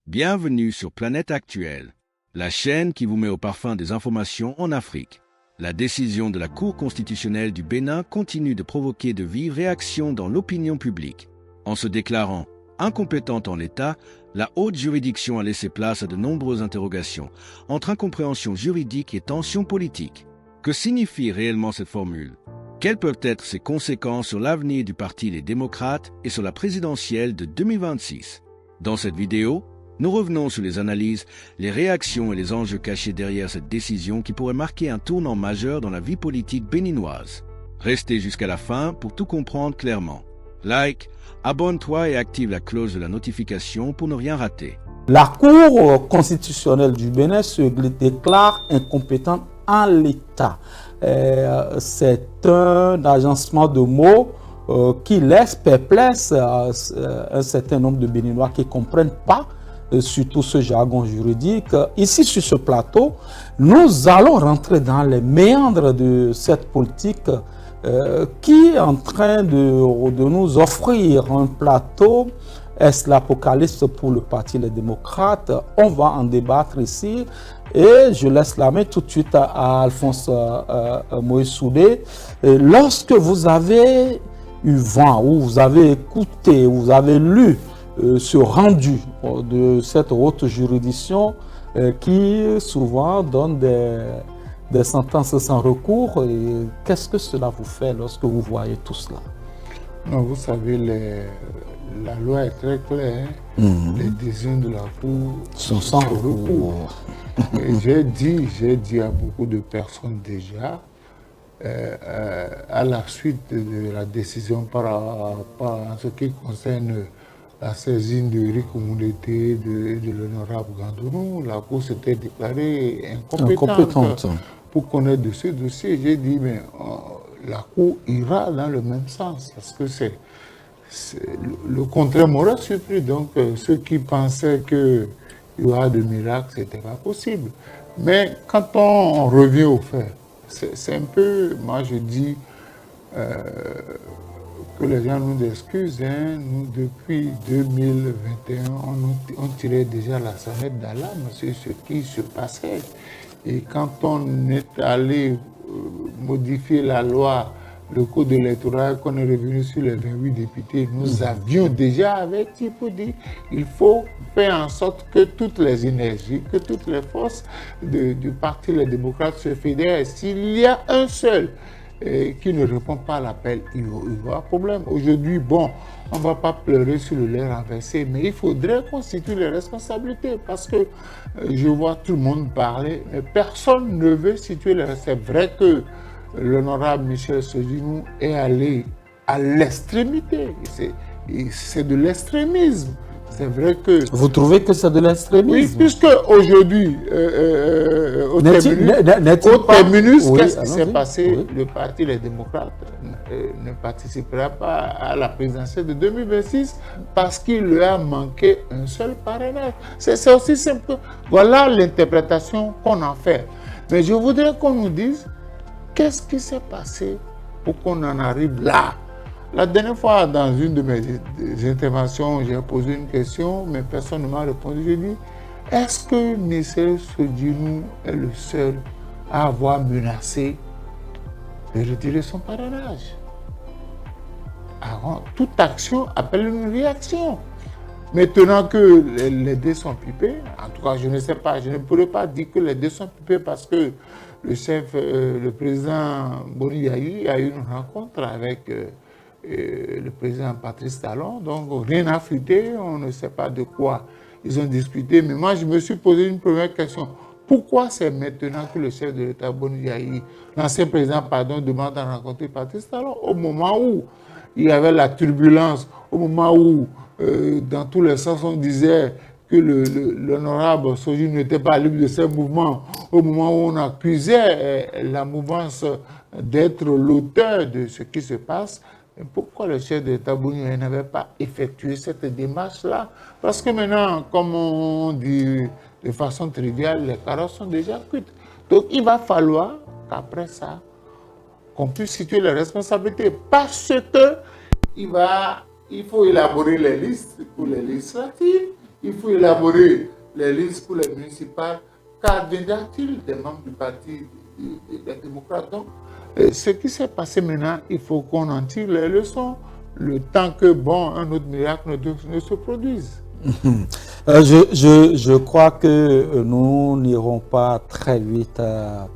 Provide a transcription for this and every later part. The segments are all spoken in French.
Bienvenue sur Planète Actuelle, la chaîne qui vous met au parfum des informations en Afrique. La décision de la Cour constitutionnelle du Bénin continue de provoquer de vives réactions dans l'opinion publique. En se déclarant incompétente en l'état, la haute juridiction a laissé place à de nombreuses interrogations entre incompréhension juridique et tension politique. Que signifie réellement cette formule? Quelles peuvent être ses conséquences sur l'avenir du Parti des démocrates et sur la présidentielle de 2026? Dans cette vidéo, nous revenons sur les analyses, les réactions et les enjeux cachés derrière cette décision qui pourrait marquer un tournant majeur dans la vie politique béninoise. Restez jusqu'à la fin pour tout comprendre clairement. Like, abonne-toi et active la cloche de la notification pour ne rien rater. La Cour constitutionnelle du Bénin se déclare incompétente en l'état. C'est un agencement de mots qui laisse perplexe un certain nombre de Béninois qui ne comprennent pas surtout ce jargon juridique. Ici, sur ce plateau, nous allons rentrer dans les méandres de cette politique qui est en train de nous offrir un plateau. Est-ce l'apocalypse pour le Parti des démocrates? On va en débattre ici et je laisse la main tout de suite à Alphonse Moïse Soudé. Lorsque vous avez eu vent, ou vous avez écouté, ou vous avez lu ce rendu de cette haute juridiction qui souvent donne des sentences sans recours, qu'est-ce que cela vous fait lorsque vous voyez tout cela? Non, vous savez, la loi est très claire. Les décisions de la Cour sont sans recours. J'ai dit à beaucoup de personnes déjà, à la suite de la décision par en ce qui concerne la saisine de Eric Oumouleté et de l'honorable Gandounou, la Cour s'était déclarée incompétente pour connaître de ce dossier. J'ai dit, mais la Cour ira dans le même sens, parce que le contraire m'aurait surpris. Donc, ceux qui pensaient qu'il y aura de miracles, ce n'était pas possible. Mais quand on revient aux faits, c'est un peu, moi je dis, que les gens nous excusent. Nous, depuis 2021, on tirait déjà la sonnette d'alarme sur ce qui se passait. Et quand on est allé modifier la loi, le code électoral, qu'on est revenu sur les 28 députés, nous avions déjà averti pour dire qu'il faut faire en sorte que toutes les énergies, que toutes les forces du Parti les démocrates se fédèrent. S'il y a un seul qui ne répond pas à l'appel, il y aura problème. Aujourd'hui, bon, on ne va pas pleurer sur le lait renversé, mais il faudrait constituer les responsabilités parce que je vois tout le monde parler, mais personne ne veut situer les responsabilités. C'est vrai que l'honorable Michel Sodinou est allé à l'extrémité. C'est de l'extrémisme. C'est vrai que... Vous trouvez que c'est de l'extrémisme? Oui, puisque aujourd'hui, au terminus, qu'est-ce qui s'est passé? Le Parti des démocrates ne participera pas à la présidentielle de 2026 parce qu'il lui a manqué un seul parrainage. C'est aussi simple. Voilà l'interprétation qu'on en fait. Mais je voudrais qu'on nous dise qu'est-ce qui s'est passé pour qu'on en arrive là. La dernière fois, dans une de mes interventions, j'ai posé une question, mais personne ne m'a répondu. J'ai dit, est-ce que Michel Sodinou est le seul à avoir menacé de retirer son parrainage? Alors, toute action appelle une réaction. Maintenant que les dés sont pipés, en tout cas, je ne sais pas, je ne pourrais pas dire que les dés sont pipés parce que le président Boni Yayi a eu une rencontre avec le président Patrice Talon, donc rien n'a fuité, on ne sait pas de quoi ils ont discuté. Mais moi, je me suis posé une première question. Pourquoi c'est maintenant que le chef de l'État, Boni Yayi, l'ancien président, demande à rencontrer Patrice Talon, au moment où il y avait la turbulence, au moment où, dans tous les sens, on disait que l'honorable Soji n'était pas libre de ses mouvements, au moment où on accusait la mouvance d'être l'auteur de ce qui se passe. Pourquoi le chef de l'État n'avait pas effectué cette démarche-là? Parce que maintenant, comme on dit de façon triviale, les carottes sont déjà cuites. Donc il va falloir qu'après ça, qu'on puisse situer les responsabilités. Parce que il faut élaborer les listes pour les législatives. il faut élaborer les listes pour les municipales. Qu'adviendra-t-il des membres du parti des démocrates? Donc, ce qui s'est passé maintenant, il faut qu'on en tire les leçons, le temps que, un autre miracle ne se produise. Je crois que nous n'irons pas très vite à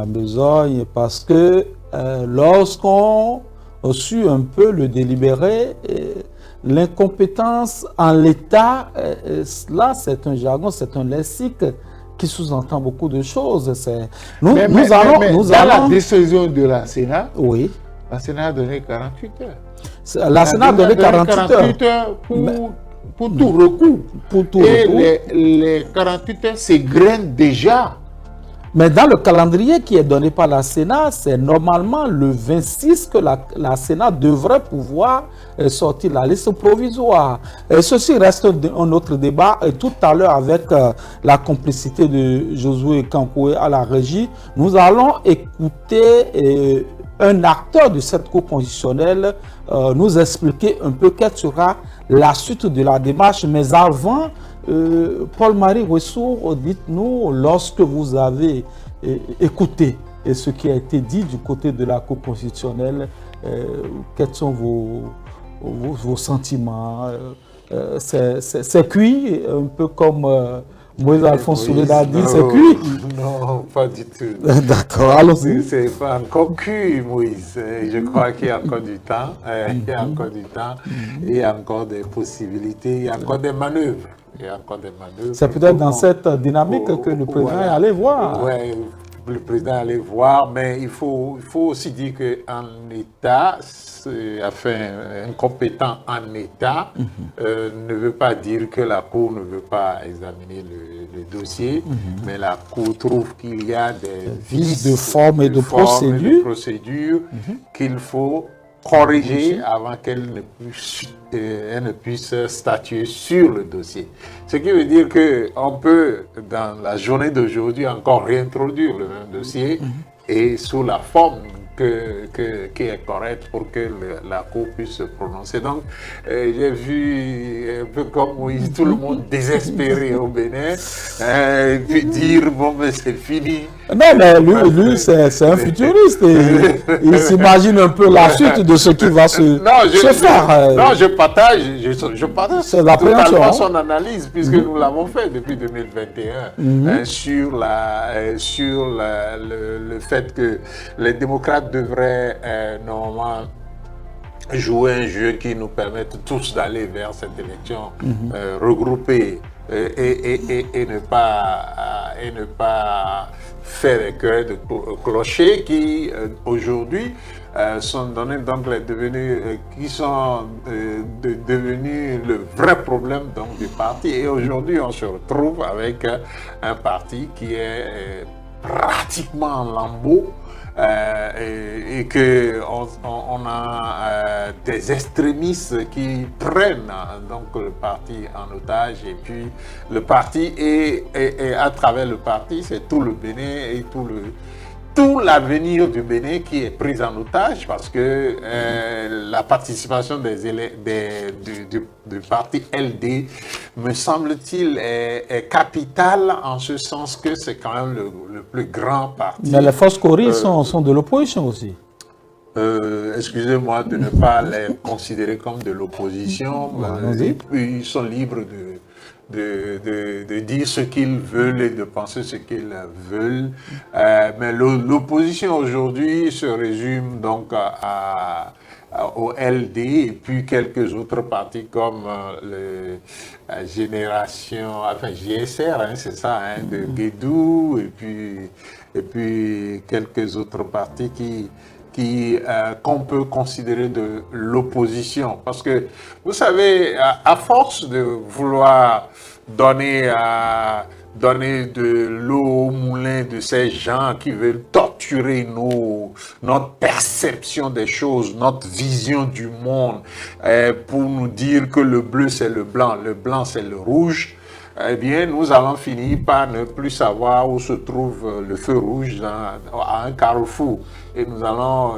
besogne parce que lorsqu'on a su un peu le délibéré, l'incompétence en l'État, là c'est un jargon, c'est un lexique qui sous-entend beaucoup de choses. Nous allons... la décision de la Sénat, oui. La Sénat a donné 48 heures. La Sénat a donné 48 heures pour tout recours. Les 48 heures s'égrènent déjà. Mais dans le calendrier qui est donné par la Sénat, c'est normalement le 26 que la Sénat devrait pouvoir sortir la liste provisoire. Ceci reste un autre débat. Et tout à l'heure, avec la complicité de Josué Kankoué à la régie, nous allons écouter un acteur de cette Cour constitutionnelle nous expliquer un peu quelle sera la suite de la démarche. Mais avant, Paul-Marie Ouessour, dites-nous, lorsque vous avez écouté ce qui a été dit du côté de la Cour constitutionnelle, quels sont vos sentiments? C'est cuit, un peu comme Moïse Alphonse Soulé a dit, c'est cuit? Non, pas du tout. D'accord, allons-y. C'est pas encore cuit, Moïse. Je crois qu'il y a encore du temps. Il y a encore du temps. Il y a encore des possibilités. Il y a encore des manœuvres. C'est peut-être dans cette dynamique que le président est allé voir. Oui, le président est allé voir, mais il faut aussi dire qu'en État, un compétent en État ne veut pas dire que la Cour ne veut pas examiner le dossier, mais la Cour trouve qu'il y a des vices de forme et de procédure qu'il faut corriger avant qu'elle ne puisse statuer sur le dossier. Ce qui veut dire qu'on peut, dans la journée d'aujourd'hui, encore réintroduire le même dossier et sous la forme qui est correcte pour que la Cour puisse se prononcer. Donc, j'ai vu un peu comme Moïse, tout le monde désespéré au Bénin, et puis dire, bon, mais c'est fini. Non, mais lui c'est un futuriste. Il s'imagine un peu la suite de ce qui va se faire. Non, je partage totalement son analyse, puisque nous l'avons fait depuis 2021, sur le fait que les démocrates devraient normalement jouer un jeu qui nous permette tous d'aller vers cette élection regroupée et ne pas faire des chœurs de clochers qui aujourd'hui sont donnés qui sont devenus le vrai problème donc du parti. Et aujourd'hui, on se retrouve avec un parti qui est pratiquement en lambeaux. Et qu'on a des extrémistes qui prennent donc le parti en otage, et puis le parti et à travers le parti, c'est tout le Bénin et tout l'avenir du Bénin qui est pris en otage, parce que la participation du parti LD, me semble-t-il, est capitale, en ce sens que c'est quand même le plus grand parti. Mais les forces choristes sont de l'opposition aussi. Excusez-moi de ne pas les considérer comme de l'opposition. Ils sont libres de dire ce qu'ils veulent et de penser ce qu'ils veulent. Mais l'opposition aujourd'hui se résume donc au LD et puis quelques autres partis comme JSR, c'est ça, de Guédou, et puis quelques autres partis qu'on peut considérer de l'opposition. Parce que, vous savez, à force de vouloir donner de l'eau au moulin de ces gens qui veulent torturer notre perception des choses, notre vision du monde, pour nous dire que le bleu c'est le blanc c'est le rouge, eh bien, nous allons finir par ne plus savoir où se trouve le feu rouge à un carrefour. et nous allons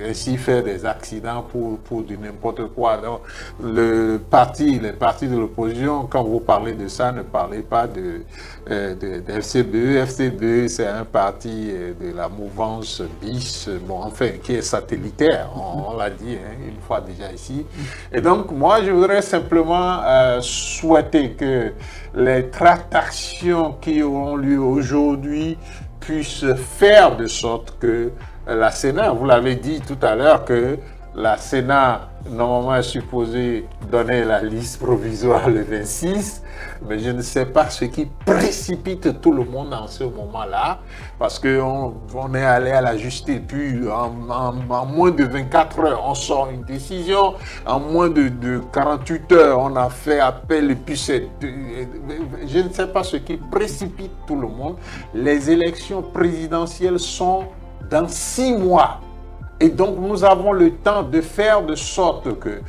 ainsi faire des accidents pour du n'importe quoi. Donc, les partis de l'opposition, quand vous parlez de ça, ne parlez pas de FCBE. FCBE, c'est un parti de la mouvance BIS, bon, enfin, qui est satellitaire, on l'a dit une fois déjà ici. Et donc, moi, je voudrais simplement souhaiter que les tractations qui auront lieu aujourd'hui puissent faire de sorte que la Sénat, vous l'avez dit tout à l'heure, que la Sénat, normalement, est supposée donner la liste provisoire le 26, mais je ne sais pas ce qui précipite tout le monde en ce moment-là, parce qu'on est allé à la justice, puis en moins de 24 heures, on sort une décision, en moins de 48 heures, on a fait appel, et puis je ne sais pas ce qui précipite tout le monde. Les élections présidentielles sont dans 6 mois. Et donc, nous avons le temps de faire de sorte que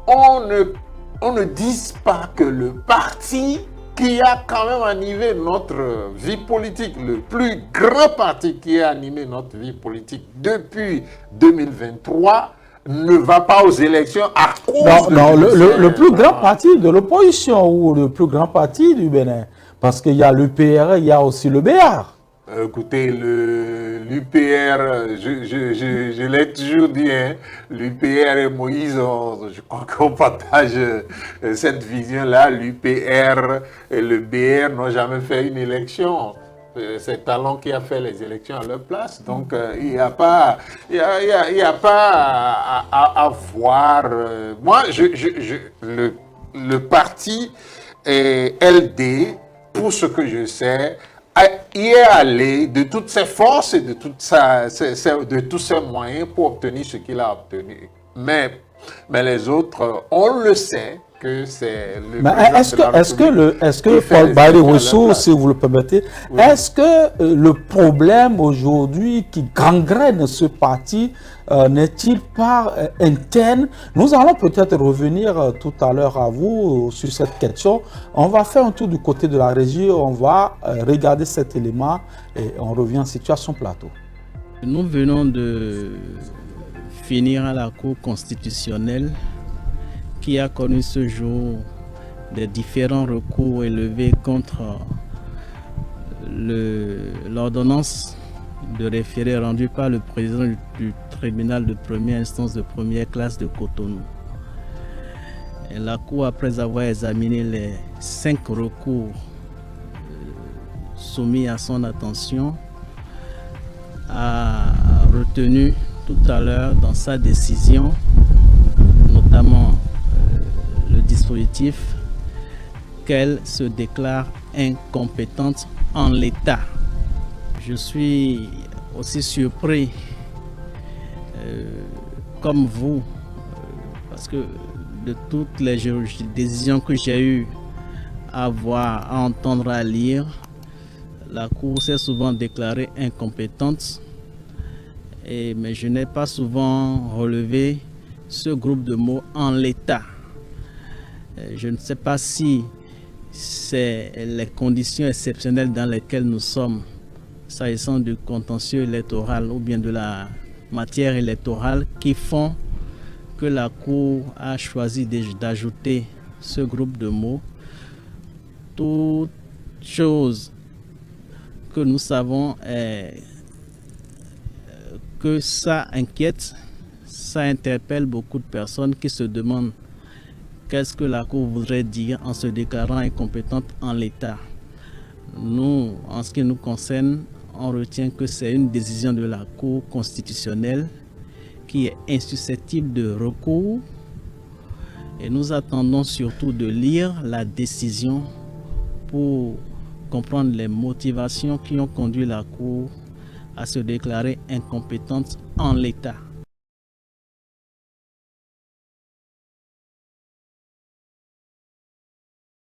on ne dise pas que le parti qui a quand même animé notre vie politique, le plus grand parti qui a animé notre vie politique depuis 2023, ne va pas aux élections à cause le plus grand parti de l'opposition ou le plus grand parti du Bénin. Parce qu'il y a l'UPR, il y a aussi le BR. Écoutez, l'UPR, je l'ai toujours dit, l'UPR et Moïse, je crois qu'on partage cette vision-là. L'UPR et le BR n'ont jamais fait une élection. C'est Talon qui a fait les élections à leur place. Donc, il n'y a pas, à voir. Moi, le parti LD, pour ce que je sais, y est allé de toutes ses forces et de tous ses moyens pour obtenir ce qu'il a obtenu. Mais les autres, on le sait que c'est le est-ce que Paul Barry Rousseau, si vous le permettez, oui. Est-ce que le problème aujourd'hui qui gangrène ce parti n'est-il pas interne? Nous allons peut-être revenir tout à l'heure à vous sur cette question. On va faire un tour du côté de la régie, on va regarder cet élément et on revient en situation plateau. Nous venons de finir à la Cour constitutionnelle qui a connu ce jour des différents recours élevés contre l'ordonnance de référé rendue par le président du tribunal de première instance de première classe de Cotonou. Et la Cour, après avoir examiné les 5 recours soumis à son attention, a retenu tout à l'heure dans sa décision, notamment le dispositif, qu'elle se déclare incompétente en l'état. Je suis aussi surpris, comme vous, parce que de toutes les décisions que j'ai eu à voir, à entendre, à lire, la Cour s'est souvent déclarée incompétente, mais je n'ai pas souvent relevé ce groupe de mots en l'état. Je ne sais pas si c'est les conditions exceptionnelles dans lesquelles nous sommes, s'agissant du contentieux électoral ou bien de la matière électorale, qui font que la Cour a choisi d'ajouter ce groupe de mots. Toute chose que nous savons est que ça inquiète, ça interpelle beaucoup de personnes qui se demandent qu'est-ce que la Cour voudrait dire en se déclarant incompétente en l'état. Nous, en ce qui nous concerne, on retient que c'est une décision de la Cour constitutionnelle qui est insusceptible de recours, et nous attendons surtout de lire la décision pour comprendre les motivations qui ont conduit la Cour à se déclarer incompétente en l'état.